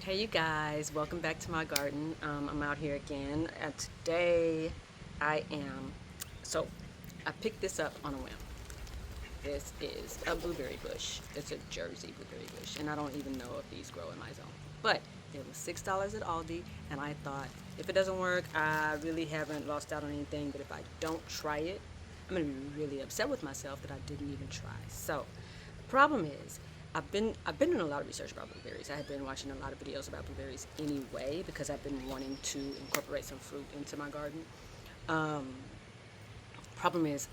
Hey you guys, welcome back to my garden. I'm out here again, and today so I picked this up on a whim. This is a blueberry bush. It's a Jersey blueberry bush, and I don't even know if these grow in my zone. But it was $6 at Aldi, and I thought if it doesn't work, I really haven't lost out on anything. But if I don't try it, I'm gonna be really upset with myself that I didn't even try. So the problem is I've been doing a lot of research about blueberries. I have been watching a lot of videos about blueberries anyway because I've been wanting to incorporate some fruit into my garden. Um, Problem is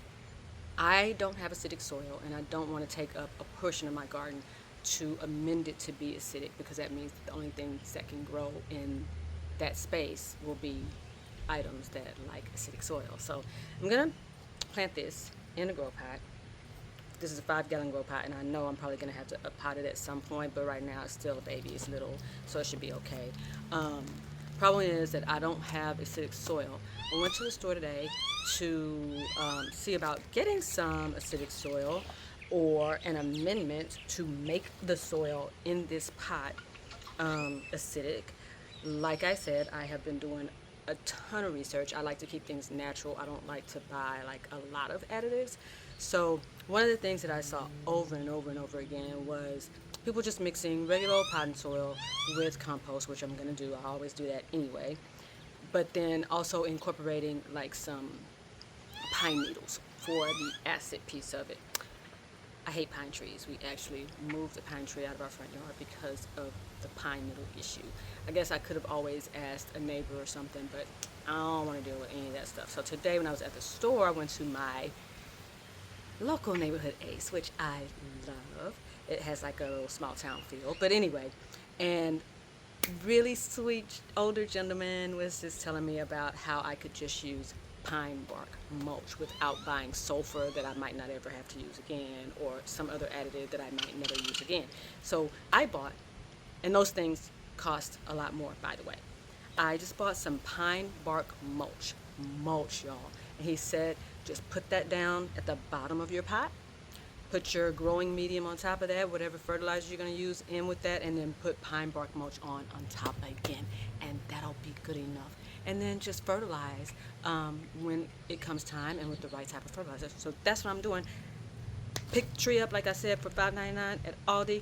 I don't have acidic soil, and I don't want to take up a portion of my garden to amend it to be acidic, because that means that the only things that can grow in that space will be items that like acidic soil. So I'm gonna plant this in a grow pot. This is a 5-gallon grow pot, and I know I'm probably gonna have to pot it at some point, but right now it's still a baby, it's little, so it should be okay. Um, Problem is that I don't have acidic soil. I went to the store today to see about getting some acidic soil or an amendment to make the soil in this pot acidic. Like I said, I have been doing a ton of research. I like to keep things natural. I don't like to buy like a lot of additives. So one of the things that I saw over and over and over again was people just mixing regular old potting soil with compost, which I'm gonna do. I always do that anyway. But then also incorporating like some pine needles for the acid piece of it. I hate pine trees. We actually moved the pine tree out of our front yard because of the pine needle issue. I guess I could have always asked a neighbor or something, but I don't want to deal with any of that stuff. So today when I was at the store, I went to my local neighborhood Ace, which I love. It has like a little small town feel. But anyway, and really sweet older gentleman was just telling me about how I could just use pine bark mulch without buying sulfur that I might not ever have to use again, or some other additive that I might never use again. So I bought, and those things cost a lot more, by the way. I just bought some pine bark mulch, y'all. And he said, just put that down at the bottom of your pot, put your growing medium on top of that, whatever fertilizer you're going to use in with that, and then put pine bark mulch on top again, and that'll be good enough. And then just fertilize when it comes time, and with the right type of fertilizer. So that's what I'm doing. Pick the tree up, like I said, for $5.99 at Aldi.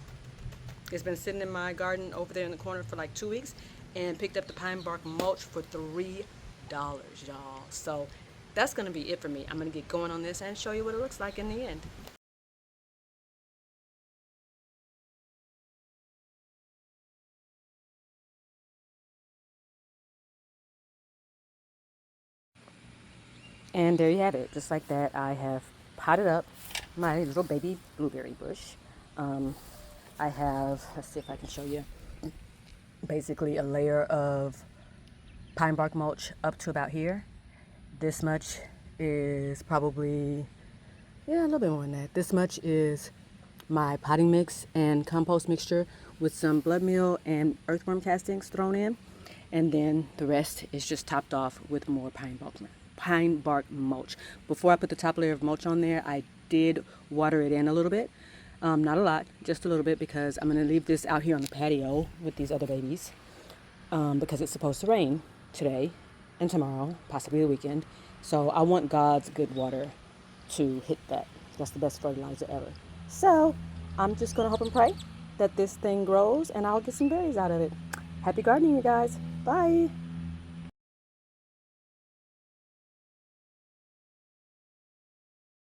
It's been sitting in my garden over there in the corner for like 2 weeks, and picked up the pine bark mulch for $3, y'all. So that's going to be it for me. I'm going to get going on this and show you what it looks like in the end. And there you have it. Just like that, I have potted up my little baby blueberry bush. Um, I have, let's see if I can show you, basically a layer of pine bark mulch up to about here. This much is probably, yeah, a little bit more than that. This much is my potting mix and compost mixture with some blood meal and earthworm castings thrown in. And then the rest is just topped off with more pine bark mulch. Before I put the top layer of mulch on there, I did water it in a little bit. Not a lot, just a little bit, because I'm going to leave this out here on the patio with these other babies, because it's supposed to rain today and tomorrow, possibly the weekend. So I want God's good water to hit that. That's the best fertilizer ever. So I'm just going to hope and pray that this thing grows and I'll get some berries out of it. Happy gardening, you guys. Bye.